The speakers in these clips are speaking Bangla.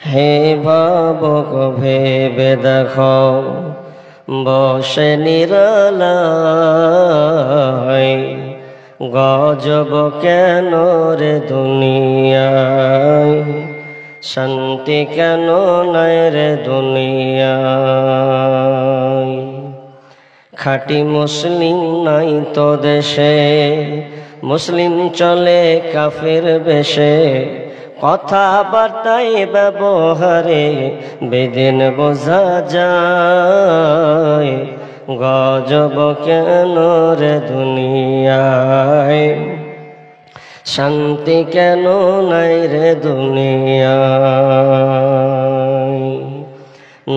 হে ভাবক ভেবে দেখো, বসে নিরালায় গজব কেন রে দুনিয়ায়, শান্তি কেন নাই রে দুনিয়ায়। খাঁটি মুসলিম নাই তো দেশে, মুসলিম চলে কাফের বেশে, কথাবার্তায় ব্যবহারে বেদিন বোঝা যায়, গজব কেন রে দুনিয়ায়, শান্তি কেন নাই রে দুনিয়ায়।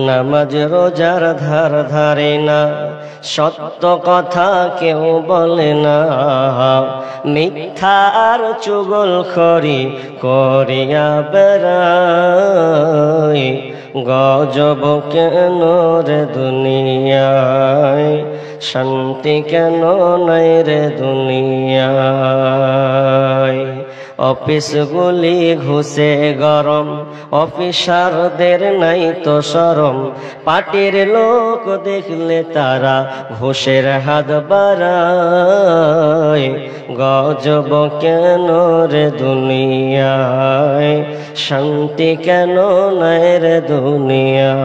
নামাজ রোজার ধার ধারে না, সত্য কথা কেউ বলে না, মিথ্যা আর চুগলখড়ি করিয়া বেড়ায়, গজব কেন রে দুনিয়ায়, শান্তি কেন নাই রে দুনিয়ায়। অফিসগুলি ঘুষে গরম, অফিসারদের নাই তো শরম, পার্টির লোক দেখলে তারা ঘুষের হাত বাড়ায়, গজব কেন রে দুনিয়ায়, শান্তি কেন নাই রে দুনিয়ায়।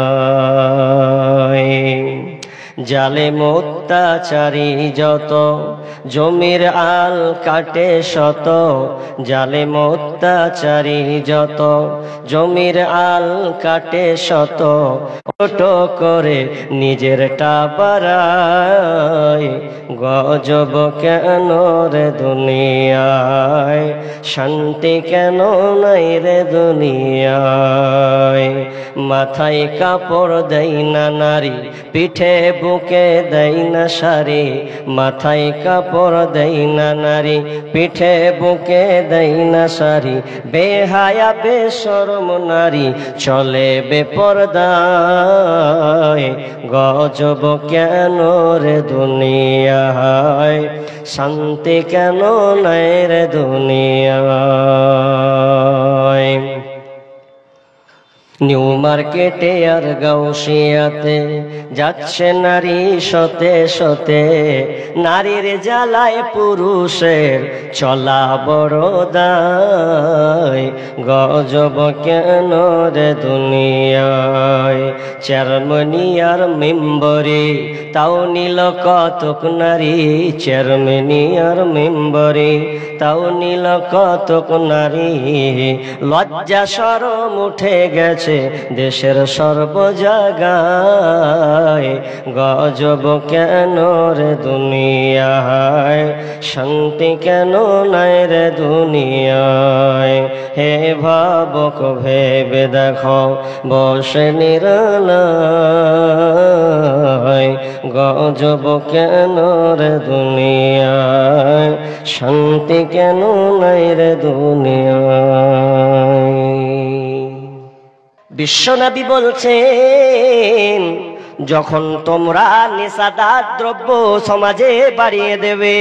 জালেম অত্যাচারী যত, জমির আল কাটে শত, জালেম অত্যাচারী যত, জমির আল কাটে শত, ছোট করে নিজেরটা বাড়ায়, গজব কেন রে দুনিয়ায়, শান্তি কেন নাই রে দুনিয়ায়। মাথায় কাপড় দেয় না নারী, পিঠে বুকে দেয় না শাড়ি, মাথায় কাপড় দেয় না নারী, পিঠে বুকে দেয় না শাড়ি, বেহায়া বেশরম নারী চলে বেপরদায়, গজব কেন রে দুনিয়ায়, শান্তি কেন নাই রে দুনিয়ায়। নিউ মার্কেটে আর গাউসিয়াতে যাচ্ছে নারী শতে শতে, নারীর জ্বালায় পুরুষের চলা বড় দায়, গজব কেন রে দুনিয়ায়। চেয়ারম্যানি আর মেম্বরে তাও নিল কতক নারী, চেয়ারম্যানি আর মেম্বরে তাও নিল কতক নারী, লজ্জা শরম উঠে গেছে দেশের সর্ব জায়গায়, গজব কেন রে দুনিয়ায়, শান্তি কেন নাই রে দুনিয়ায়। হে ভাবক ভেবে দেখো, বসে নিরালায় গজব কেন রে দুনিয়ায়, শান্তি কেন নাই রে দুনিয়ায়। বিশ্বনবী বলছেন, যখন তোমরা নেশাদার দ্রব্য সমাজে বাড়িয়ে দেবে,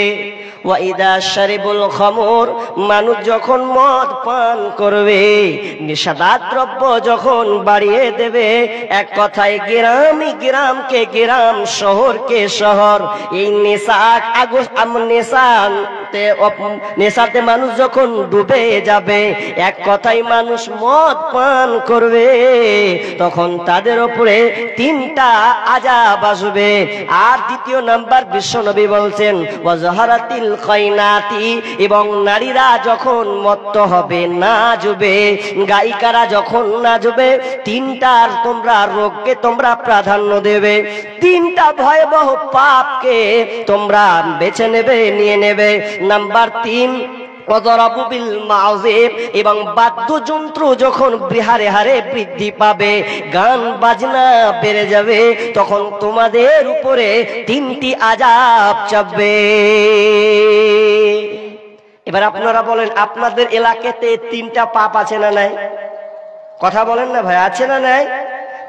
ওয়াইদা শারিবুল খামর, মানুষ যখন মদ পান করবে, নেশাদার দ্রব্য যখন বাড়িয়ে দেবে, এক কথায় গ্রামকে গ্রাম, শহরকে শহর, এই নেশাতে মানুষ যখন ডুবে যাবে, এক কথায় মানুষ মদ পান করবে, তখন তাদের উপরে তিনটা আযাব আসবে। আর দ্বিতীয় নাম্বার বিশ্বনবী বলছেন, ওয়াজহারাতিল খায়নাতি, এবং নারীরা যখন মত্ত হবে, নাচবে, গায়িকারা যখন নাচবে, তিনটার তোমরা রোগকে তোমরা প্রাধান্য দেবে, তিনটা ভয়াবহ পাপকে তোমরা বেছে নেবে, নিয়ে নেবে। নাম্বার 3, ওয়াদরাবুবিল মাউজিব, এবং বাদ্যযন্ত্র যখন হারে হারে বৃদ্ধি পাবে, গান বাজনা বেড়ে যাবে, তখন তোমাদের উপরে তিনটি আযাব চাপবে। এবার আপনারা বলেন, আপনাদের এলাকাতে তিনটা পাপ আছে না নাই? কথা বলেন না ভাই, আছে না নাই?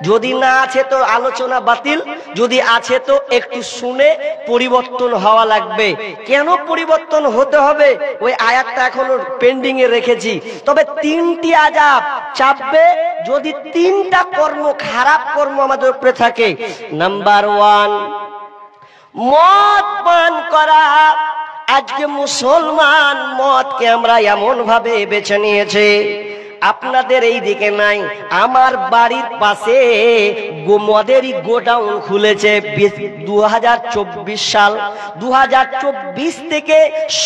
যদি না আছে তো আলোচনা বাতিল, যদি আছে তো একটু শুনে পরিবর্তন হওয়া লাগবে। কেন পরিবর্তন হতে হবে ওই আয়াতটা এখনো পেন্ডিং এ রেখেছি। তবে তিনটি আযাব চাপবে যদি তিনটা কর্ম, খারাপ কর্ম আমাদের উপরে থাকে। নাম্বার 1, মদ পান করা। আজকে মুসলমান মদকে আমরা এমন ভাবে বেছে নিয়েছে, আপনাদের এই দিকে নাই, আমার বাড়ির পাশে মদেরই গোডাউন খুলেছে। 2024 সাল, 2024 থেকে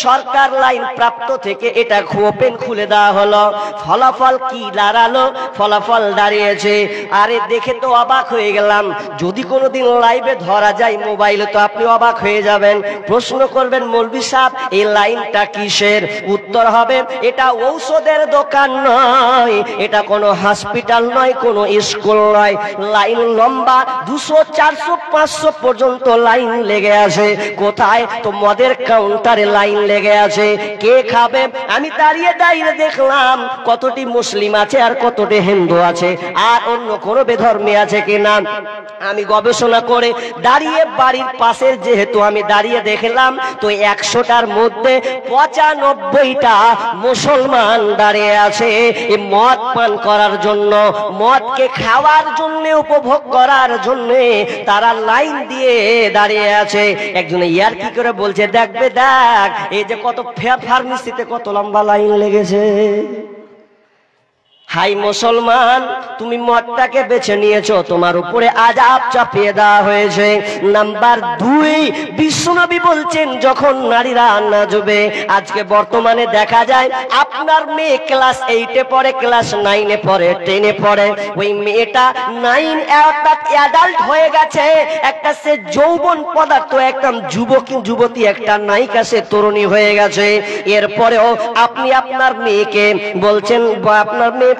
সরকার লাইন প্রাপ্ত থেকে এটা ওপেন খুলে দেওয়া হলো। ফলাফল কি দাঁড়ালো? ফলাফল দাঁড়িয়েছে, আরে দেখে তো অবাক হয়ে গেলাম। যদি কোনোদিন লাইভে ধরা যায় মোবাইলে তো আপনি অবাক হয়ে যাবেন। প্রশ্ন করবেন মৌলভী সাহেব এই লাইনটা কিসের? উত্তর হবে এটা ঔষধের দোকান নয়, এটা কোনো হসপিটাল নয়, কোনো স্কুল নয়। লাইন লম্বা, 200, 400, 500 পর্যন্ত লাইন লেগে আছে। কোথায়? তো মদের কাউন্টারে লাইন লেগে আছে। কে খাবে? আমি দাঁড়িয়ে দাঁড়িয়ে দেখলাম কতটি মুসলিম আছে আর কতটি হিন্দু আছে, আর অন্য কোনো বেধর্মী আছে কিনা। আমি গবেষণা করে দাঁড়িয়ে বাড়ির পাশের যেহেতু আমি দাঁড়িয়ে দেখলাম, তো 100টার মধ্যে 95টা মুসলমান দাঁড়িয়ে আছে এই মদ পান করার জন্য, মদকে খাওয়ার জন্য, উপভোগ করার জন্য তারা লাইন দিয়ে দাঁড়িয়ে আছে। একজন ইয়ার কি করে বলছে, দেখবে দেখ এই যে কত ফার্মেসিতে কত লম্বা লাইন লেগেছে। হাই মুসলমান, তুমি মদটাকে বেছে নিয়েছো, তোমার উপরে আযাব চাপিয়ে দেওয়া হয়েছে। নাম্বার 2, বিশ্বনবী বলছেন যখন নারীরা নাচবে, আজকে বর্তমানে দেখা যায় আপনার মেয়ে ক্লাস 8-এ পড়ে, ক্লাস 9-এ পড়ে, 10-এ পড়ে, ওই মেয়েটা 9 অর্থাৎ অ্যাডাল্ট হয়ে গেছে, একটা সে যৌবন পদার্থ, একদম যুবতী একটা নায়িকা, সে তরুণী হয়ে গেছে। এরপরেও আপনি আপনার মেয়েকে বলছেন,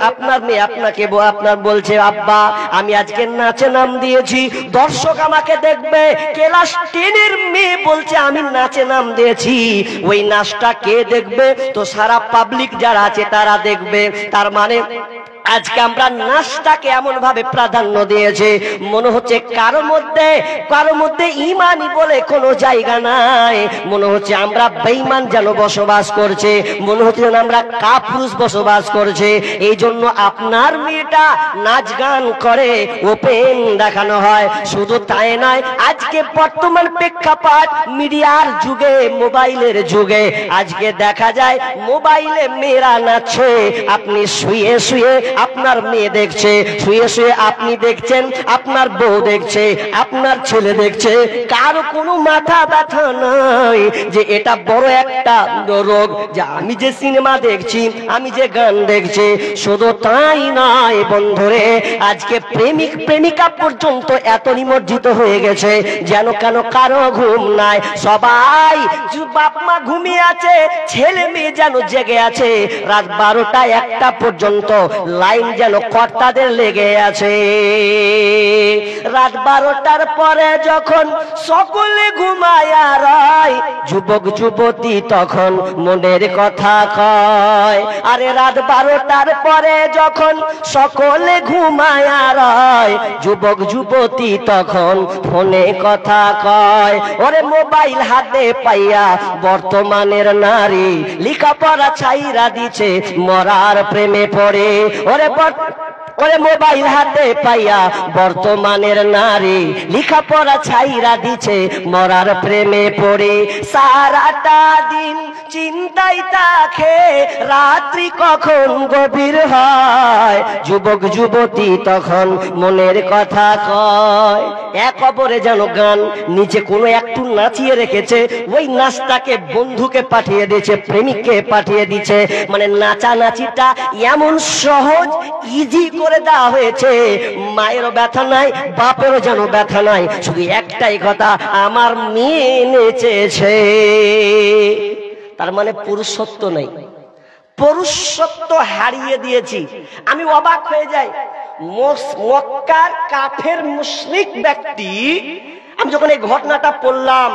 আপনার মেয়ে আপনাকে আপনার বলছে, আব্বা আমি আজকে নাচে নাম দিয়েছি, দর্শক আমাকে দেখবে। ক্লাস 10-এর মেয়ে বলছে আমি নাচে নাম দিয়েছি, ওই নাচটা কে দেখবে? তো সারা পাবলিক যারা আছে তারা দেখবে। তার মানে আজকে আমরা নাচটাকে এমন ভাবে প্রাধান্য দিয়েছে, মনে হচ্ছে কারো মধ্যে ইমানি বলে কোনো জায়গা নাই। মনে হচ্ছে আমরা বেঈমান যেন বসবাস করছে, মনে হচ্ছে যেন আমরা কাপুরুষ বসবাস করছে। এই জন্য আপনার মেয়েটা নাচ গান করে ওপেন দেখানো হয়। শুধু তাই নয়, আজকে বর্তমান প্রেক্ষাপট মিডিয়ার যুগে, মোবাইলের যুগে, আজকে দেখা যায় মোবাইলে মেয়েরা নাচছে, আপনি শুয়ে শুয়ে আপনার মেয়ে দেখছে, শুয়ে শুয়ে আপনি দেখছেন, আপনার বউ দেখছে, আপনার ছেলে দেখছে। কারো কোনো মাথা ব্যথা নাই যে এটা বড় একটা রোগ, যে আমি যে সিনেমা দেখছি, আমি যে গান দেখছি। শুধু তাই নয় বন্ধুরে, আজকে প্রেমিক প্রেমিকা পর্যন্ত এত নিমজ্জিত হয়ে গেছে যেন কেন কারো ঘুম নাই। সবাই বাপ মা ঘুমিয়ে আছে, ছেলে মেয়ে যেন জেগে আছে। রাত 12টা 1টা পর্যন্ত লাইন যেন কর্তাদের লেগে আছে। রাত 12টার পরে যখন সকলে ঘুমায়া রয়, যুবক যুবতী তখন মনের কথা কয়। আরে রাত 12টার পরে যখন সকলে ঘুমায়া রয়, যুবক যুবতী তখন ফোনে কথা কয়। ওরে মোবাইল হাতে পাইয়া বর্তমানের নারী লেখাপড়া ছাইরা দিছে, মরার প্রেমে পড়ে। ওরে মোবাইল হাতে পাইয়া বর্তমানের নারী লেখাপড়া ছাইরা দিছে, মরার প্রেমে পড়ে। সারাটা দিন চিন্তাই থাকে, রাত্রি কখন গভীর হয়, যুবক যুবতী তখন মনের কথা কয়। এক অপরে যেন গান নিচে কোনো একটু নাচিয়ে রেখেছে, ওই নাচটাকে বন্ধুকে পাঠিয়ে দিয়েছে, প্রেমিককে পাঠিয়ে দিচ্ছে। মানে নাচানাচিটা এমন সহজ, ইজি করে দেওয়া হয়েছে, মায়েরও ব্যথা নাই, বাপেরও যেন ব্যথা নাই। শুধু একটাই কথা, আমার মেয়ে নেচেছে। তার মানে পুরুষত্ব নেই, পুরুষত্ব হারিয়ে দিয়েছি। আমি অবাক হয়ে যাই, মক্কার কাফের মুশরিক ব্যক্তি, আমি যখন এই ঘটনাটা পড়লাম,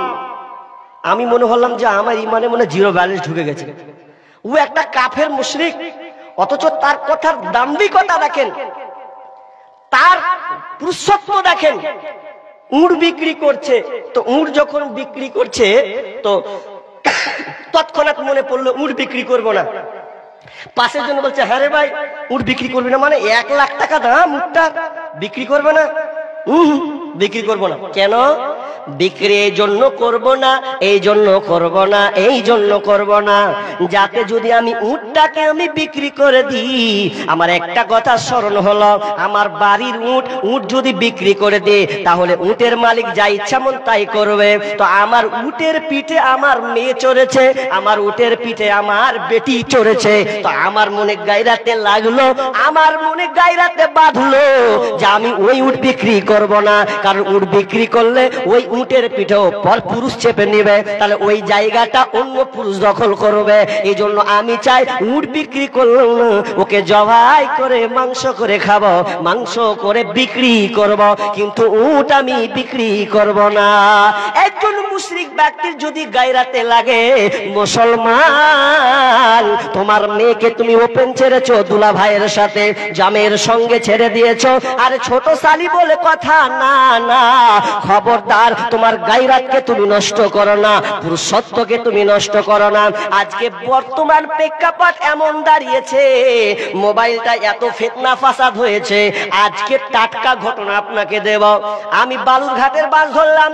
আমি মনে হলাম যে আমার ইমানে মনে 0 ব্যালেন্স ঢুকে গেছে। ও একটা কাফের মুশরিক, অথচ তার কথার দাম্ভিকতা দেখেন। তার পুরুষত্ব দেখেন, উট বিক্রি করছে। তো উট যখন বিক্রি করছে তো তৎক্ষণাৎ মনে পড়লো উট বিক্রি করবো না। পাশের জন্য বলছে, হ্যাঁ রে ভাই উট বিক্রি করবি না? মানে 1 লাখ টাকা দাম উটটা, বিক্রি করবে না? বিক্রি করবো না। কেন বিক্রি? এই জন্য করব না, এই জন্য করব না, এই জন্য করব না, যাতে যদি আমি উটটাকে আমি বিক্রি করে দিই, আমার একটা কথা স্মরণ হলো, আমার বাড়ির উট যদি বিক্রি করে দিই তাহলে উটের মালিক যা ইচ্ছা মন তাই করবে। তো আমার উটের পিঠে আমার মেয়ে চড়েছে, আমার উটের পিঠে আমার বেটি চড়েছে। তো আমার মনে গায়রাতে লাগলো, আমার মনে গায়রাতে বাঁধলো যে আমি ওই উট বিক্রি করব না, কারণ উট বিক্রি করলে ওই উটের পিঠেও পর পুরুষ চেপে নেবে, তাহলে ওই জায়গাটা অন্য পুরুষ দখল করবে। এই জন্য আমি চাই উট বিক্রি করলাম না, ওকে জবাই করে মাংস করে খাবো, মাংস করে বিক্রি করব, কিন্তু উট আমি বিক্রি করব না। একজন মুশরিক ব্যক্তির যদি গায়রাতে লাগে, মুসলমান তোমার মেয়েকে তুমি ওপেন ছেড়েছো, দুলা ভাইয়ের সাথে জামের সঙ্গে ছেড়ে দিয়েছো, আরে ছোট শালি বলে কথা না, না খবরদার, তোমার গায়রাতকে তুমি নষ্ট করো না, পুরুষত্বকে তুমি নষ্ট করো না। আজকে বর্তমান প্রেক্ষাপট এমন দাঁড়িয়েছে, মোবাইলটা এত ফিতনা ফাসাদ হয়েছে। আজকে টাটকা ঘটনা আপনাকে দেব। আমি বালুরঘাটের বাস ধরলাম,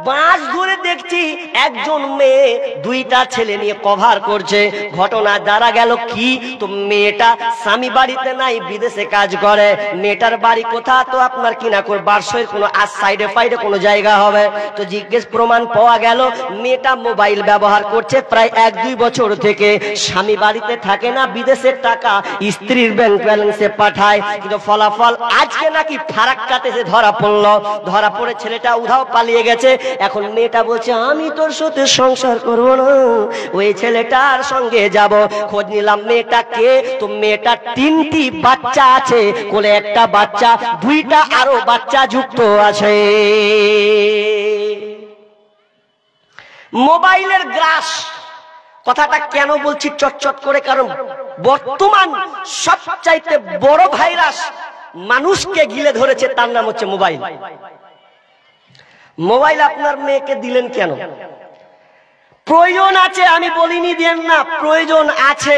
বাস ধরে দেখছি একজন মেয়ে 2টা ছেলে নিয়ে কভার করছে। ঘটনা জানা গেল কি, তো মেয়েটা স্বামী বাড়িতে নাই, বিদেশে কাজ করে। মেয়েটার বাড়ি কোথা, তো আপনার কিনা করে বারসয়ের কোনো সাইডে ফাইডে কোনো জায়গা হবে। তো জিজ্ঞেস প্রমাণ পাওয়া গেল মেয়েটা মোবাইল ব্যবহার করছে প্রায় 1-2 বছর থেকে। স্বামী বাড়িতে থাকে না, বিদেশের টাকা স্ত্রীর ব্যাংক ব্যালেন্সে পাঠায়। কিন্তু ফলাফল আজকে নাকি ফারাক্কাতে যে ধরা পড়লো, ধরা পড়ে ছেলেটা উধাও পালিয়ে গেছে। এখন মেয়েটা বলছে আমি তোর সাথে সংসার করবো না, ওই ছেলেটার সঙ্গে যাব। খোঁজ নিলাম মেয়েটা কে, তো মেয়েটা 3টি বাচ্চা আছে, কোলে একটা বাচ্চা, 2টা আরো বাচ্চা যুক্ত আছে। মোবাইলের গ্রাস, কথাটা কেন বলছি চটচট করে, কারণ বর্তমান সবচাইতে বড় ভাইরাস মানুষকে গিলে ধরেছে, তার নাম হচ্ছে মোবাইল। মোবাইল আপনার মেয়েকে দিলেন কেন? প্রয়োজন আছে, আমি বলিনি দেন না, প্রয়োজন আছে।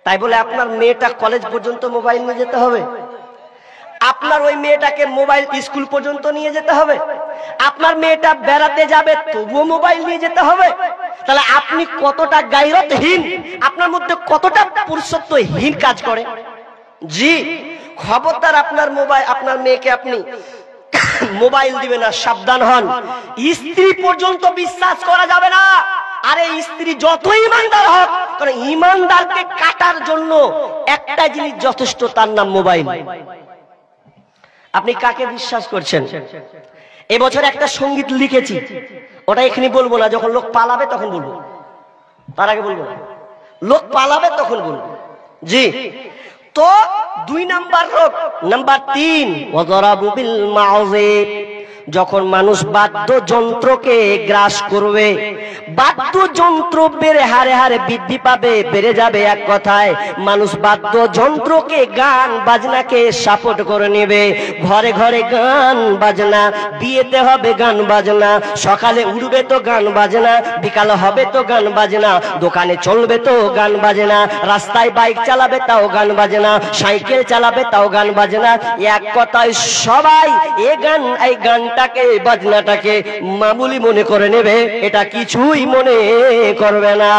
তাই বলে আপনার মেয়েটা কলেজ পর্যন্ত মোবাইল নিয়ে যেতে হবে? আপনার ওই মেয়েটাকে মোবাইল স্কুল পর্যন্ত নিয়ে যেতে হবে? আপনার মেয়েটা বেড়াতে যাবে তবুও মোবাইল নিয়ে যেতে হবে? তাহলে আপনি কতটা গায়রতহীন, আপনার মধ্যে কতটা পুরুষত্বহীন কাজ করে। জি খবরদার, আপনার মোবাইল, আপনার মেয়েকে আপনি মোবাইল দিবে না, সাবধান হন। স্ত্রী পর্যন্ত বিশ্বাস করা যাবে না। আরে স্ত্রী যত ইমানদার হোক, কারণ ইমানদারকে কাটার জন্য একটা জিনিস যথেষ্ট, তার নাম মোবাইল। আপনি কাকে বিশ্বাস করছেন? এবছর একটা সঙ্গীত লিখেছি, ওটা এখানে বলবো না, যখন লোক পালাবে তখন বলবো, তার আগে বলবো না। লোক পালাবে তখন বলবো। জি, তো 2 নাম্বার রোগ। নাম্বার 3, ওয়াযরাবু বিল মাউযিব। যখন মানুষ বাদ্যযন্ত্রকে গ্রাস করবে, বাদ্যযন্ত্র বেড়ে হারে হারে বৃদ্ধি পাবে, বেড়ে যাবে। এক কথায় মানুষ বাদ্যযন্ত্রকে, গান বাজনাকে সাপোর্ট করে নেবে। ঘরে ঘরে গান বাজনা, বিয়েতে হবে গান বাজনা, সকালে উঠবে তো গান বাজনা, বিকালে হবে তো গান বাজনা, দোকানে চলবে তো গান বাজনা, রাস্তায় বাইক চালাবে তাও গান বাজনা, সাইকেল চালাবে তাও গান বাজনা। এক কথায় সবাই এই গানটাকে, বাজনাটাকে মামুলি মনে করে নেবে, এটা কিছুই মনে করবে না।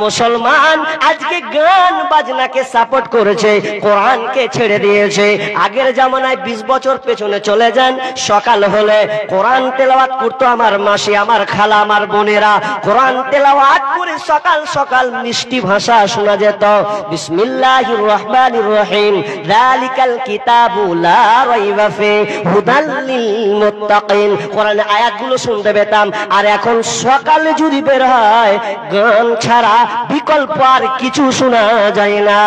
মুসলমান আজকে গান বাজনাকে সাপোর্ট করেছে, কোরআনকে ছেড়ে দিয়েছে। আগের জামানায় 20 বছর পেছনে চলে যান, সকাল হলে কোরআন তেলাওয়াত করতো আমার মাসি, আমার খালা, আমার বোনেরা। কোরআন তেলাওয়াত করে সকাল সকাল মিষ্টি ভাষা শোনা যেত। বিসমিল্লাহির রহমানির রহিম, যালিকাল কিতাবু লা রাইবা ফি হুদাল লিল মুত্তাকিন। মুত্তাকিন। কোরআনের আয়াতগুলো শুনতে পেতাম, আর এখন সকালে যদি বের হয় গান ছাড়া বিকল্প আর কিছু শোনা যায় না।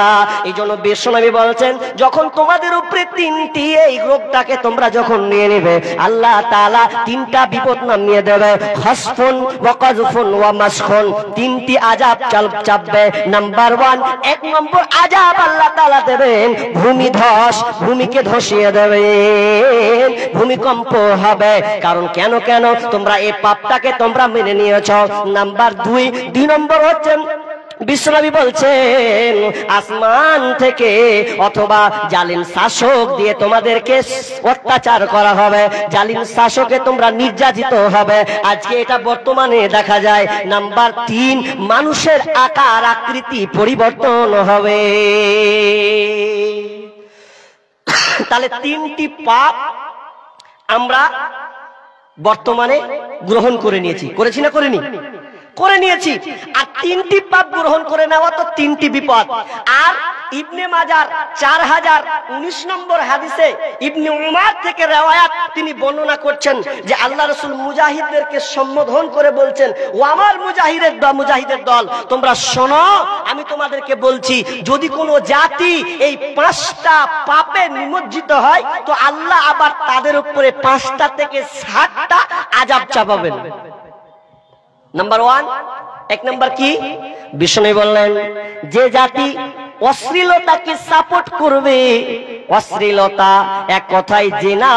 এই জন্য বিশ্বনবী বলছেন, যখন তোমাদের উপরে তিনটি এই রোগটাকে তোমরা যখন নিয়ে নেবে, আল্লাহ তাআলা তিনটা বিপদ নামিয়ে দেবে। খাসফুন ওয়া কাযফুন ওয়া মাসখুন, তিনটি আযাব চাপবে। নাম্বার 1, এক নম্বর আযাব আল্লাহ তাআলা দেবেন ভূমিধস, ভূমিকে ধসিয়ে দেবেন, ভূমিকম্প হবে। কারণ কেন তোমরা এই পাপটাকে তোমরা মেনে নিয়েছো। নাম্বার 2 নম্বর হচ্ছেন বিশ্বনবী বলছেন আসমান থেকে অথবা জালিম শাসক দিয়ে তোমাদেরকে অত্যাচার করা হবে, জালিম শাসকে তোমরা নির্যাতিত হবে। আজকে এটা বর্তমানে দেখা যায়। নাম্বার 3, মানুষের আকার আকৃতি পরিবর্তন হবে। তাহলে 3টি পাপ আমরা বর্তমানে গ্রহণ করে নিয়েছি। করেছি না করিনি? করে নিয়েছি। আর 3টি পাপ গ্রহণ করে নেওয়া তো 3টি বিপদ। আর ইবনে মাজার 4019 নম্বর হাদিসে ইবনে উমার থেকে রিওয়ায়াত, তিনি বর্ণনা করছেন যে আল্লাহ রাসূল মুজাহিদদেরকে সম্বোধন করে বলছেন, ও আমার মুজাহিদের দল, তোমরা শোনো, আমি তোমাদেরকে বলছি, যদি কোনো জাতি এই 5টা পাপে নিমজ্জিত হয় তো আল্লাহ আবার তাদের উপরে 5টা থেকে 60টা আযাব চাপাবেন। নাম্বার 1, 1 নাম্বার কি? বিষ্ণু বললেন, যে জাতি অশ্লীলতাকে সাপোর্ট করবে, অশ্লীলতা এক কথায় জিনা,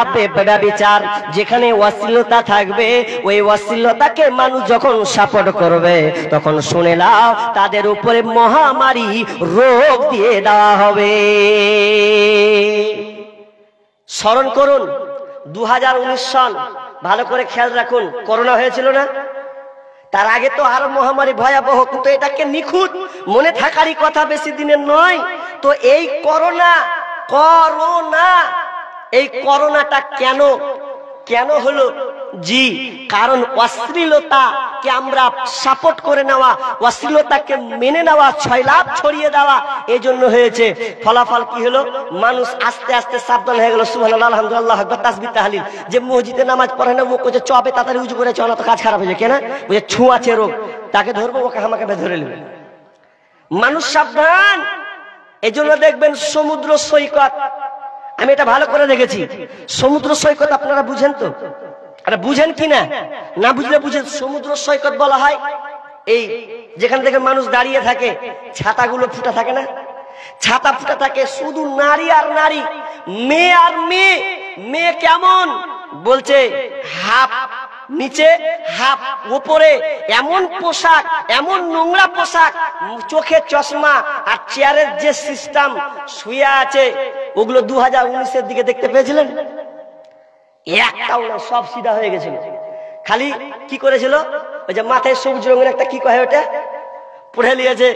ব্যভিচার, যেখানে অশ্লীলতা থাকবে ওই অশ্লীলতাকে মানুষ যখন সাপোর্ট করবে তখন শুনে নাও তাদের উপরে মহামারী রোগ দিয়ে দেওয়া হবে। স্মরণ করুন 2019 সন, ভালো করে খেয়াল রাখুন, করোনা হয়েছিল না? তার আগে তো আরো মহামারী ভয়াবহ, কিন্তু এটাকে নিখুঁত মনে থাকারই কথা, বেশি দিনের নয়। তো এই করোনাটা কেন হলো? জি, কারণ অশ্লীলতাকে আমরা সাপোর্ট করে নেওয়া, অশ্লীলতাকে মেনে নেওয়া, ছয়লাভ ছড়িয়ে দেওয়া, এই জন্য হয়েছে। ফলাফল কি হলো? মানুষ আস্তে আস্তে সাবধান হয়ে গেল। সুবহানাল্লাহ, আলহামদুলিল্লাহ, আল্লাহু আকবার, তাসবিহ তাহলিল। যে মসজিদে নামাজ পড়ে না, ও কোচে চবে তাড়াতাড়ি উজু করে চলা, তো কাজ খারাপ হয়ে যায়। কেন? ওই ছুঁয়াছে রোগ, তাকে ধরবো, ওকে আমাকে ধরে নেবে। মানুষ সাবধান। এই জন্য দেখবেন সমুদ্র সৈকত, আমি এটা ভালো করে দেখেছি, সমুদ্র সৈকত আপনারা বুঝেন তো? আরে বুঝেন কিনা? না বুঝলে বুঝেন। সমুদ্র সৈকত বলা হয় এই যেখান থেকে মানুষ দাঁড়িয়ে থাকে, ছাতাগুলো ফুটা থাকে না, ছাতা ফুটা থাকে, শুধু নারী আর নারী, মেয়ে আর মেয়ে। মেয়ে কেমন? বলছে হাফ নিচে হাফ উপরে, এমন পোশাক, এমন নোংরা পোশাক, চোখে চশমা, আর চেয়ারের যে সিস্টেম শুয়ে আছে, ওগুলো 2019-এর দিকে দেখতে পেয়েছিলেন? একটাও না, সব সিধা হয়ে গেছিল। খালি কি করেছিল? ওই যে মাথায় সবুজ রঙের একটা কি কয় ওটা পড়ে নিয়েছে,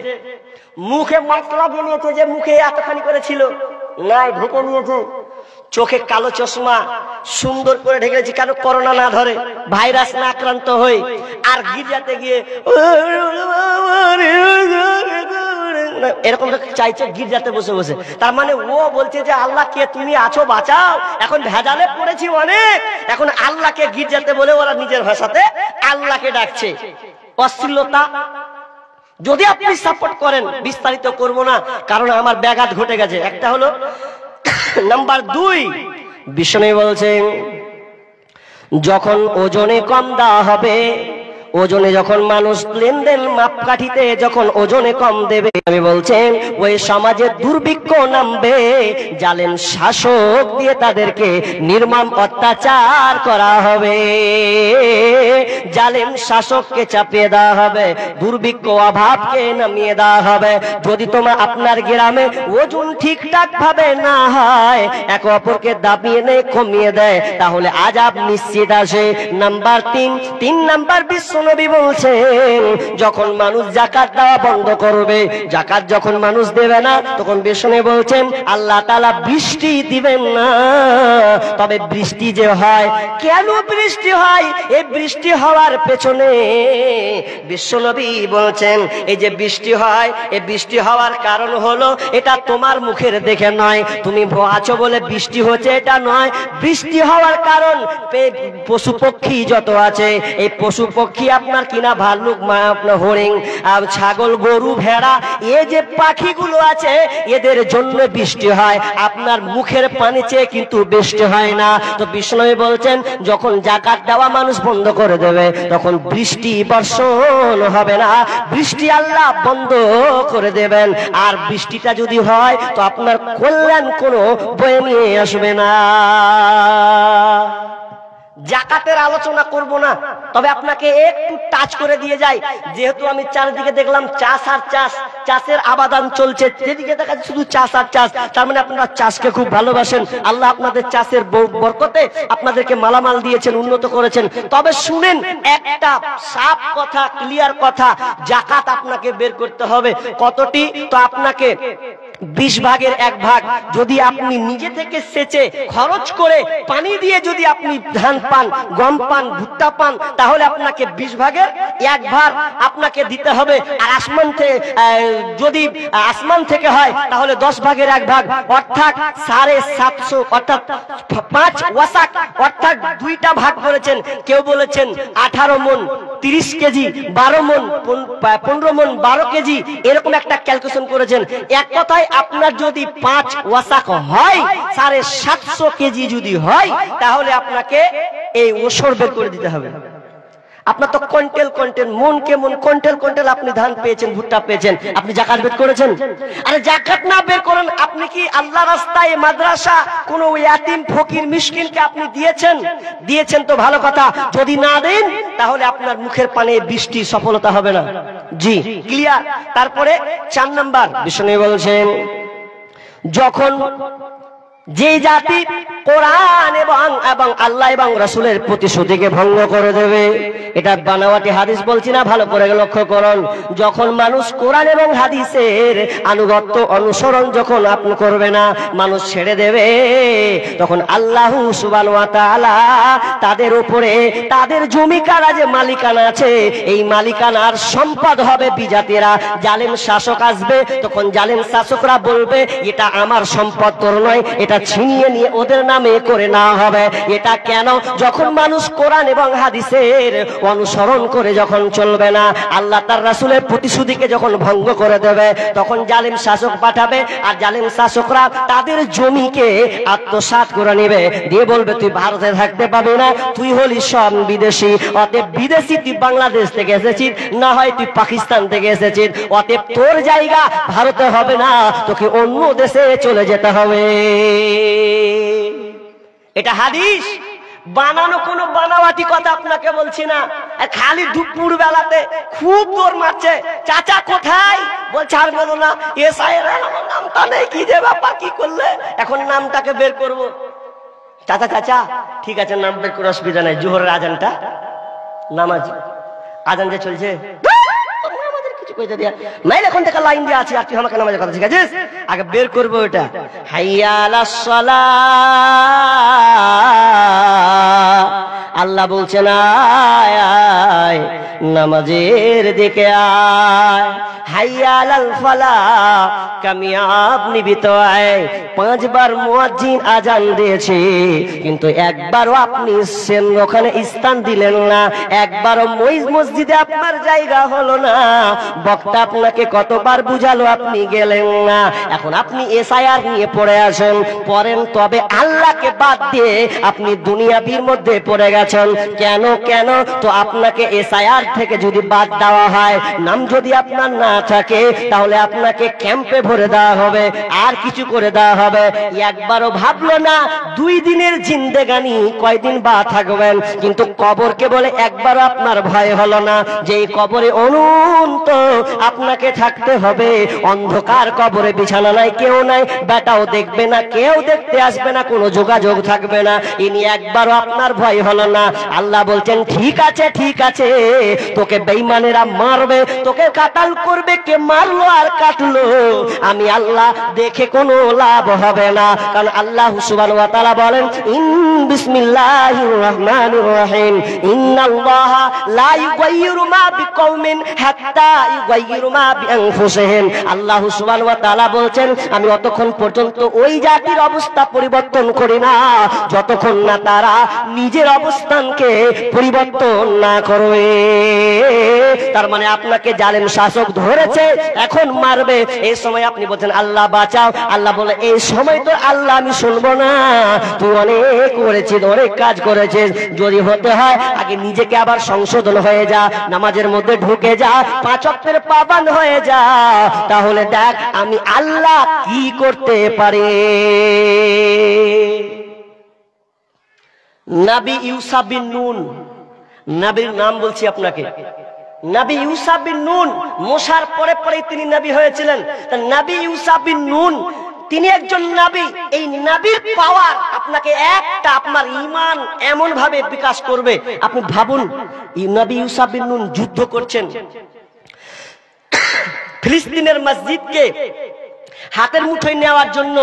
মুখে মশলা দিয়ে নিয়েছে, যে মুখে এতখানি করেছিল নাই, ঢেকে নিয়েছে, চোখে কালো চশমা সুন্দর করে ঢেকেছি, কেন? করোনা না ধরে, ভাইরাস না আক্রান্ত হই। আর গির্জাতে গিয়ে এরকম চাইছে গির্জাতে বসে বসে। তার মানে ও বলছে যে আল্লাহ কে তুমি আছো, বাঁচাও। এখন ভেজালে পড়েছি অনেক, এখন আল্লাহকে গির্জাতে বলে ওরা নিজের ভাষাতে আল্লাহকে ডাকছে। অশ্লীলতা যদি আপনি সাপোর্ট করেন, বিস্তারিত করব না কারণ আমার ব্যাঘাত ঘটে গেছে। একটা হলো নাম্বার 2, বিষ্ণু বলছেন যখন ওজনে কম দেওয়া হবে, ওজনে যখন মানুষ লেনদেন মাপকাঠিতে যখন ওজনে কম দেবে, আমি বলছেন ওই সমাজে দুর্ভিক্ষ নামবে, জালেম শাসক দিয়ে তাদেরকে নির্মম অত্যাচার করা হবে, জালেম শাসককে চাপিয়ে দেওয়া হবে, দুর্ভিক্ষ অভাবকে নামিয়ে দেওয়া হবে। যদি তোমার আপনার গ্রামে ওজন ঠিকঠাক ভাবে না হয়, একে অপরকে দাবিয়ে নেয়, কমিয়ে দেয়, তাহলে আযাব নিশ্চিত আসে। নাম্বার 3 নাম্বার বিশ্ব বিশ্বনবী বলছেন যখন মানুষ যাকাত দেওয়া বন্ধ করবে, যাকাত যখন মানুষ দেবে না, তখন বিশ্বনবী বলছেন আল্লাহ তাআলা বৃষ্টি দিবেন না। তবে বৃষ্টি যে হয়, কেন বৃষ্টি হয়, এই বৃষ্টি হওয়ার পেছনে বিশ্বনবী বলছেন এই যে বৃষ্টি হয়, এই বৃষ্টি হওয়ার কারণ হলো এটা তোমার মুখের দেখে নয়, তুমি আছো বলে বৃষ্টি হচ্ছে এটা নয়। বৃষ্টি হওয়ার কারণ পশু পক্ষী যত আছে, এই পশু পক্ষী আপনার কিনা ভাল্লুক, আপনার হরিণ, ছাগল, গরু, ভেড়া, এই যে পাখিগুলো আছে এদের জন্য বৃষ্টি হয়। আপনার মুখের পানি চেয়ে কিন্তু বৃষ্টি হয় না। তো বিষ্ণু বলছেন যখন যাকাত দেওয়া মানুষ বন্ধ করে দেবে তখন বৃষ্টি বর্ষণ হবে না, বৃষ্টি আল্লাহ বন্ধ করে দেবেন। আর বৃষ্টিটা যদি হয় তো আপনার কল্যাণ কোনো বয়ে নিয়ে আসবে না। যাকাতের আলোচনা করব না, তবে আপনাকে একটু টাচ করে দিয়ে যাই। যেহেতু আমি চারিদিকে দেখলাম চাষ আর চাষ, চাষের আবাদান চলছে, যেদিকে দেখা যাচ্ছে শুধু চাষ আর চাষ, তার মানে আপনারা চাষকে খুব ভালোবাসেন। আল্লাহ আপনাদের চাষের বরকতে আপনাদেরকে মালামাল দিয়েছেন, উন্নত করেছেন। তবে শুনেন একটা সাফ কথা, ক্লিয়ার কথা, যাকাত আপনাকে বের করতে হবে। কতটি? তো আপনাকে 20 ভাগের 1 ভাগ যদি আপনি নিজে থেকে সেচে খরচ করে পানি দিয়ে যদি আপনি ধান পান, গম পান, ভুট্টা পান, তাহলে আপনাকে 20 ভাগের 1 ভাগ আপনাকে দিতে হবে। আর আসমান থেকে যদি আসমান থেকে হয় তাহলে 10 ভাগের 1 ভাগ, অর্থাৎ 750, অর্থাৎ 5 ওয়াসাক, অর্থাৎ 2টা ভাগ করেছেন। কেউ বলেছেন 18 মন 30 কেজি, 12 মন 15 মন 12 কেজি, এরকম একটা ক্যালকুলেশন করেছেন। এক কথায় আপনার যদি 5 ওয়াসাক হয়, 750 কেজি যদি হয়, তাহলে আপনাকে এই ওসর বের করে দিতে হবে। আপনার তো কুইন্টাল মন কে মন, কুইন্টাল আপনি ধান পেয়েছেন, ভুট্টা পেয়েছেন, আপনি যাকাত বের করেছেন? আরে যাকাত না বের করেন, আপনি কি আল্লাহ রাস্তায়, মাদ্রাসা, কোন ইয়াতিম, ফকির, মিসকিনকে আপনি দিয়েছেন তো ভালো কথা। যদি না দেন তাহলে আপনার মুখের পানে বৃষ্টি সফলতা হবে না। জি, ক্লিয়ার। তারপরে 4 নাম্বার বিষ্ণু বলছেন যখন যে জাতি কোরআন এবং আল্লাহ এবং রাসূলের প্রতিশ্রুতিকে ভঙ্গ করে দেবে, এটা বানাওয়াটি হাদিস বলছি না, ভালো করে লক্ষ্য করুন। যখন মানুষ কোরআন এবং হাদিসের আনুগত্য অনুসরণ যখন আপনি করবে না, মানুষ ছেড়ে দেবে, তখন আল্লাহ সুবহানাহু ওয়া তাআলা তাদের উপরে তাদের জমি কারা যে মালিকানা আছে, এই মালিকানার সম্পদ হবে বিজাতিরা। জালেম শাসক আসবে, তখন জালেম শাসকরা বলবে এটা আমার সম্পদ, তোর নয়, এটা ছিনিয়ে নিয়ে ওদের নামে করে না হবে। এটা কেন? যখন মানুষ কোরআন এবং হাদিসের অনুসরণ করে যখন চলবে না, আল্লাহ তার রাসূলের প্রতিশ্রুতিকে যখন ভঙ্গ করে দেবে, তখন জালেম শাসক পাঠাবে, আর জালেম শাসকরা তাদের জমিকে আত্মসাৎ করে নেবে, দিয়ে বলবে তুই ভারতে থাকতে পাবি না, তুই হলি সব বিদেশি, অতএব বিদেশি, তুই বাংলাদেশ থেকে এসেছিস, না হয় তুই পাকিস্তান থেকে এসেছিস, অতএব তোর জায়গা ভারতে হবে না, তোকে অন্য দেশে চলে যেতে হবে। এটা হাদিস, বানানো কোনো বানাওয়াটি কথা আপনাকে বলছি না। খালি দুপুর বেলাতে খুব দৌড় মারছে, চাচা কোথায়? বলছে আর বলো না, আমার নামটা নেই, কি যে ব্যাপার, কি করলে এখন নামটাকে বের করব। চাচা ঠিক আছে, নাম বের করে অসুবিধা নাই। জোহরের আজানটা, নামাজ আজান যে চলছে, এখন থেকে লাইন দিয়ে আছে, আর তুই আমাকে নামাজের কথা শিখাচ্ছিস, আগে বের করবো এটা। হাইয়া আলাস সালাহ, আল্লাহ বলছেন আয় আয় নামাজের দিকে আয়। হাইয়া আলাল ফালাহ, কামিয়াব নিবিত আয়। 5 বার মুয়াজ্জিন আজান দিয়েছে, কিন্তু একবারও আপনি ওখানে স্থান দিলেন না, একবারও মসজিদে আপনার জায়গা হলো না। বক্তা আপনাকে কতবার বুঝালো, আপনি গেলেন না। এখন আপনি এসআইআর নিয়ে পড়ে আছেন, পড়েন, তবে আল্লাহকে বাদ দিয়ে আপনি দুনিয়াবির মধ্যে পড়ে গেছেন। কেন? তো আপনাকে এসআইআর থেকে যদি বাদ দেওয়া হয়, নাম যদি আপনার না থাকে, তাহলে আপনাকে ক্যাম্পে ভরে দেওয়া হবে, আর কিছু করে দেওয়া হবে। একবারও ভাবলো না 2 দিনের জিন্দেগানি কয়দিন বা থাকবেন, কিন্তু কবরকে বলে একবারও আপনার ভয় হলো না যে এই কবরে অনন্ত আপনাকে থাকতে হবে। অন্ধকার কবরে, বিছানা নাই, কেউ নাই, বেটাও দেখবে না, কেউ দেখতে আসবে না, কোনো যোগাযোগ থাকবে না। ইনি একবারও আপনার ভয় হলো না। না। আল্লাহ বলছেন ঠিক আছে ঠিক আছে, তোকে বেঈমানেরা মারবে, তোকে কাটাল করবে, কে মারলো আর কাটলো আমি আল্লাহ দেখে কোনো লাভ হবে না। কারণ আল্লাহ সুবহানাহু ওয়া তাআলা বলেন বিসমিল্লাহির রহমানির রহিম ইন্নাল্লাহা লা ইউগাইয়িরু মা বিকওমিন হাত্তা ইউগাইয়িরু মা বিআনফুসিহিম। আল্লাহ সুবহানাহু ওয়া তাআলা বলছেন আমি অতক্ষণ পর্যন্ত ওই জাতির অবস্থা পরিবর্তন করি না যতক্ষণ না তারা নিজের অবস্থানকে পরিবর্তন না করবে। তার মানে আপনাকে জালেম শাসক ধরেছে, এখন মারবে, এই সময় আপনি বলছেন আল্লাহ বাঁচাও, আল্লাহ বলে এই সময় তো আল্লাহ আমি শুনবো না, তুই অনেক করেছিস, অনেক কাজ করেছিস, যদি হতে হয় আগে নিজেকে আবার সংশোধন হয়ে যা, নামাজের মধ্যে ঢুকে যা, 5 ওয়াক্তের পাবন্দ হয়ে যা, তাহলে দেখ আমি আল্লাহ কি করতে পারি। নবী ইউসা বিন নুন, নবীর নাম বলছি আপনাকে, নবী ইউসা বিন নুন মুসার পরে পরে তিনি নবী হয়েছিলেন। নবী ইউসা বিন নুন তিনি একজন নবী। এই নবীর পাওয়ার আপনাকে একটা আপনার ঈমান এমন ভাবে বিকাশ করবে, আপনি ভাবুন নবী ইউসা বিন নুন যুদ্ধ করছেন, ফিলিস্তিনের মসজিদকে হাতের মুঠোয় নেওয়ার জন্য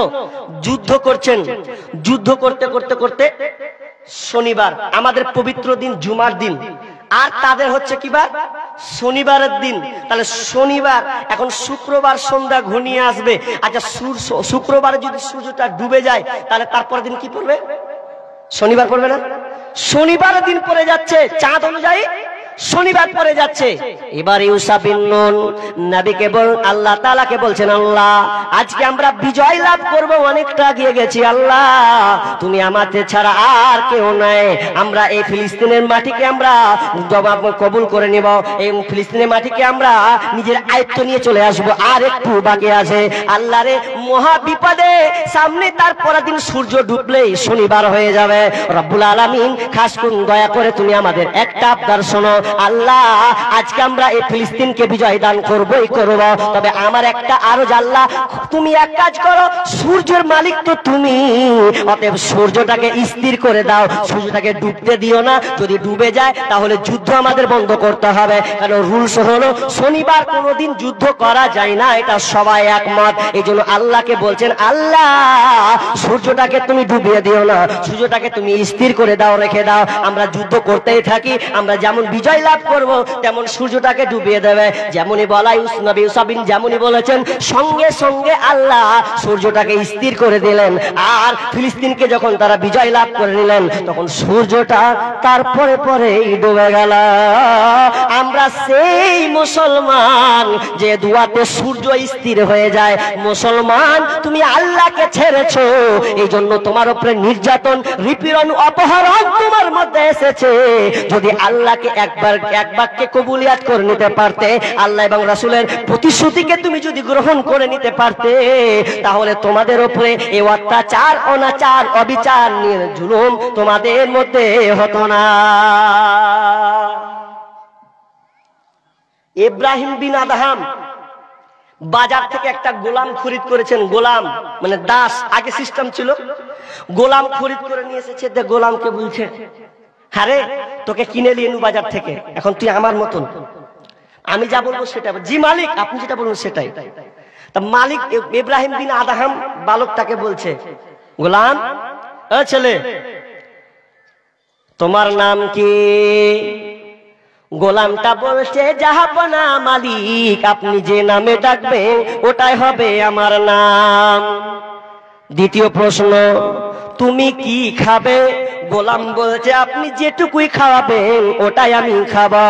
যুদ্ধ করছেন। যুদ্ধ করতে করতে করতে শনিবার, আমাদের পবিত্র দিন জুমার দিন, আর তাদের হচ্ছে কি বার, শনিবারের দিন। তাহলে শনিবার, এখন শুক্রবার সন্ধ্যা ঘনিয়ে আসবে। আচ্ছা শুক্রবারে যদি সূর্যটা ডুবে যায় তাহলে তারপরের দিন কি পড়বে, শনিবার পড়বে না? শনিবারের দিন পড়ে যাচ্ছে, চাঁদ অনুযায়ী শনিবার পড়ে যাচ্ছে। এবার ইউসা বিন নুন নবীকে আল্লাহ তাআলাকে বলছেন আল্লাহ আজকে আমরা বিজয় লাভ করব, অনেকটা এগিয়ে গেছি, আল্লাহ তুমি আমাদের ছাড়া আর কেউ নাই, আমরা এই ফিলিস্তিনের মাটিকে আমরা জবাব কবুল করে নিব, এই ফিলিস্তিনের মাটিকে আমরা নিজের আয়ত্ত নিয়ে চলে আসব, আর একটু বাকি আছে। আল্লাহ রে মহা বিপদে সামনে, তার পরের দিন সূর্য ডুবলেই শনিবার হয়ে যাবে। রব্বুল আলামিন খাস করে দয়া করে তুমি আমাদের একটা আবদার শোনো, আল্লাহ আজকে আমরা এই ফিলিস্তিনকে বিজয় দান করবই করব, তবে আমার একটা আরো আল্লাহ তুমি এক কাজ করো, সূর্যের মালিক তো তুমি, অতএব সূর্যটাকে স্থির করে দাও, সূর্যটাকে ডুবতে দিও না, যদি ডুবে যায় তাহলে যুদ্ধ আমাদের বন্ধ করতে হবে। কারণ রুলস হলো শনিবার কোনোদিন যুদ্ধ করা যায় না, এটা সবাই একমত। এই জন্য আল্লাহকে বলছেন আল্লাহ সূর্যটাকে তুমি ডুবিয়ে দিও না, সূর্যটাকে তুমি স্থির করে দাও, রেখে দাও, আমরা যুদ্ধ করতেই থাকি, আমরা যেমন বিজয় লাভ করব তেমন সূর্যটাকে ডুবিয়ে দেবে। যেমনই বলা নবী ইউসা বিন যেমনই বলেছেন, সঙ্গে সঙ্গে আল্লাহ সূর্যটাকে স্থির করে দিলেন। আর ফিলিস্তিনকে যখন তারা বিজয় লাভ করে নিলেন তখন সূর্যটা তারপরে পরেই ডুবে গেল। আমরা সেই মুসলমান যে দুয়াতে সূর্য স্থির হয়ে যায়। মুসলমান তুমি আল্লাহকে ছেড়েছো, এই জন্য তোমার উপরে নির্যাতন, নিপীড়ন, অপহরণ তোমার মধ্যে এসেছে। যদি আল্লাহকে এক বাক্যে কবুলিয়াত করে নিতে পারতে, আল্লাহ এবং রাসূলের প্রতিশ্রুতিকে তুমি যদি গ্রহণ করে নিতে পারতে, তাহলে তোমাদের উপরে এই অত্যাচার, অনাচার, অবিচার, জুলুম তোমাদের মধ্যে হতো না। ইব্রাহিম বিন আদহাম বাজার থেকে একটা গোলাম খরিদ করেছেন। গোলাম মানে দাস, আগে সিস্টেম ছিল, গোলাম খরিদ করে নিয়ে এসেছে। গোলামকে বলছে আরে তোকে কিনে নিয়ে নু বাজার থেকে, এখন তুই আমার মতন, আমি যা বলবো সেটা, জি মালিক আপনি যেটা বলবেন সেটাই। তা মালিক ইব্রাহিম বিন আদহাম বালকটাকে বলছে গোলাম, এ ছেলে তোমার নাম কি? গোলামটা বলছে জাহাপনা মালিক আপনি যে নামে ডাকবেন ওটাই হবে আমার নাম। দ্বিতীয় প্রশ্ন, তুমি কি খাবে? গোলাম বলছে আপনি যেটুকুই খাওয়াবেন ওটাই আমি খাবো।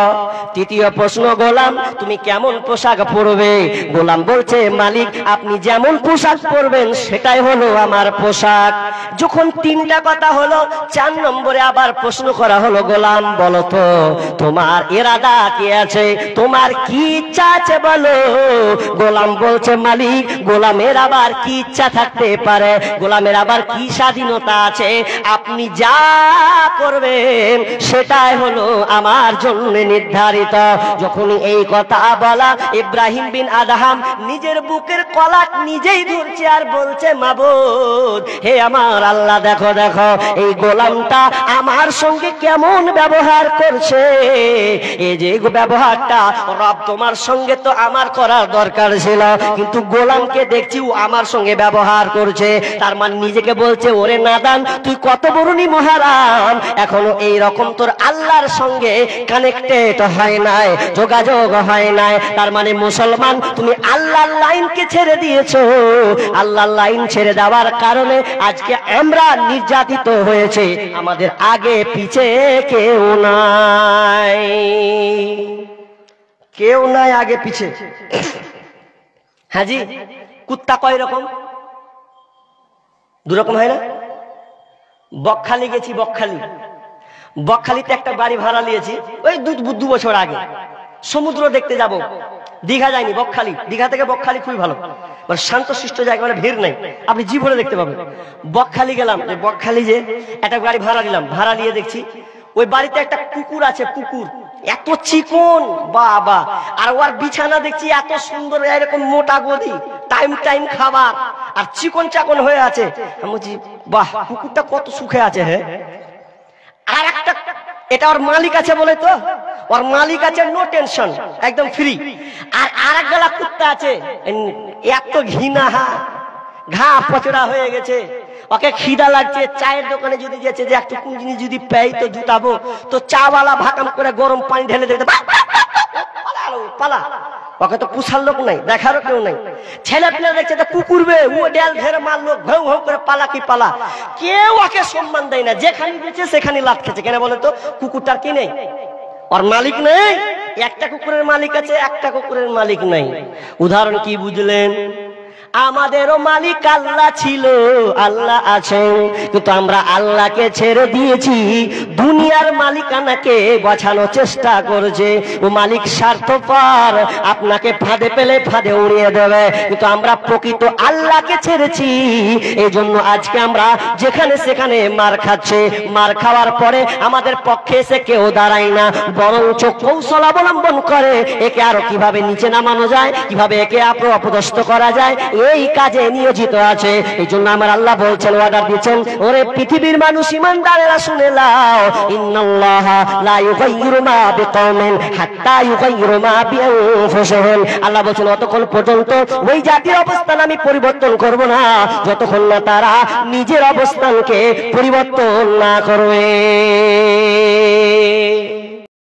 তৃতীয় প্রশ্ন, গোলাম তুমি কেমন পোশাক পরবে? গোলাম বলছে মালিক আপনি যেমন পোশাক পরবেন সেটাই হলো আমার পোশাক। যখন তিনটা কথা হলো, 4 নম্বরে আবার প্রশ্ন করা হলো গোলাম বলো তো তোমার ইরাদা কি আছে, তোমার কি ইচ্ছা আছে বলো। গোলাম বলছে মালিক গোলামের আবার কি ইচ্ছা থাকতে পারে, গোলামের আবার কি স্বাধীনতা আছে, আপনি যা করবেন সেটাই হলো আমার জন্য নির্ধারিত। যখন এই কথা বলা, ইব্রাহিম বিন আদহাম নিজের বুকের কলাট নিজেই ধরছে আর বলছে, মাবুদ, হে আমার আল্লাহ, দেখো দেখো এই গোলামটা আমার সঙ্গে কেমন ব্যবহার করছে। এই যে ব্যবহারটা রব তোমার সঙ্গে তো আমার করার দরকার ছিল, কিন্তু গোলামকে দেখছি ও আমার সঙ্গে ব্যবহার করছে। তার মানে নিজেকে বলছে, ওরে নাদান, তুই কত বড়নি মহারাম, এখনো এই রকম তোর আল্লাহর সঙ্গে কানেক্টেড হয় নাই, যোগাযোগ হয় নাই। তার মানে মুসলমান, তুমি আল্লাহর লাইনকে ছেড়ে দিয়েছো। আল্লাহর লাইন ছেড়ে দেওয়ার কারণে আজকে আমরা নির্যাতিত হয়েছে, আমাদের আগে পিছে কেউ নাই, কেউ নাই আগে পিছে। হ্যাঁ জি, কুত্তা কয় রকম? দুরকম হয় না? বকখালি গেছি, বকখালিতে একটা বাড়ি ভাড়া নিয়েছি, ওই 2 বছর আগে। সমুদ্র দেখতে যাব, দীঘা যায়নি, বকখালি। দীঘা থেকে বকখালি খুবই ভালো, মানে শান্তশিষ্ট জায়গা, মানে ভিড় নাই, আপনি জীবনে দেখতে পাবেন। বকখালি গেলাম, বকখালি যে একটা গাড়ি ভাড়া নিলাম, ভাড়া নিয়ে দেখছি ওই বাড়িতে একটা কুকুর আছে। কুকুর এত চিকন, বাবা! আর ওর বিছানা দেখছি এত সুন্দর, এরকম মোটা গদি, টাইম টাইম খাবার, আর চিকন চাকন হয়ে আছে। আমি বলছি, বাহ, কুকুরটা কত সুখে আছে। হ্যাঁ, আর একটা, এটা ওর মালিক আছে বলে তো, ওর মালিক আছে নো টেনশন, একদম ফ্রি। আর আরেক গলা কুত্তা আছে, এত ঘৃণা, ঘা পচড়া হয়ে গেছে। ওকে খিদা লাগছে, চায়ের দোকানে যদি যেছে যে একটু কোন জিনিস যদি পেই তো জুটাবো, তো চাওয়ালা ভাকাম করে গরম পানি ঢেলে দিতে, পালা। ওকে তো পুষার লোক নাই, দেখারও কেউ নাই। ছেলে পেলে দেখছে তো কুকুরবে, ও ডেল ধরে মারলো, ঘৌ ঘৌ করে পালা কি পালা। কেউ ওকে সম্মান দেয় না, যেখানে গেছে সেখানে লাত খেছে। কেন বলে তো? কুকুরটার কি নেই? ওর মালিক নেই। একটা কুকুরের মালিক আছে, একটা কুকুরের মালিক নাই। উদাহরণ কি বুঝলেন? আমাদেরও মালিক আল্লাহ ছিল, আল্লাহ আছেন, কিন্তু আমরা আল্লাহকে ছেড়ে দিয়েছি, দুনিয়ার মালিকানাকে বাঁচানোর চেষ্টা করছে। ও মালিক স্বার্থপর, আপনাকে ফাঁদে পেলে ফাঁদে উড়িয়ে দেবে, কিন্তু আমরা প্রকৃত আল্লাহকে ছেড়েছি। এই জন্য আজকে আমরা যেখানে সেখানে মার খাচ্ছে। মার খাওয়ার পরে আমাদের পক্ষে এসে কেউ দাঁড়ায় না, বরঞ্চ কৌশল অবলম্বন করে একে আরো কিভাবে নিচে নামানো যায়, কিভাবে একে আরো অপদস্থ করা যায়, এই কাজে নিয়োজিত আছে। এই জন্য আমার আল্লাহ বলছেন, অর্ডার দিচ্ছেন, ওরে পৃথিবীর মানুষ, ইমানদারেরা শুনে নাও, ইন্নাল্লাহা লা ইউগাইয়িরু মা বিকওমিন হাত্তা ইউগাইয়িরু মা বিআনফুসিহিম। আল্লাহ বলছেন, অতক্ষণ পর্যন্ত ওই জাতির অবস্থান আমি পরিবর্তন করব না, যতক্ষণ না তারা নিজের অবস্থানকে পরিবর্তন না করবে।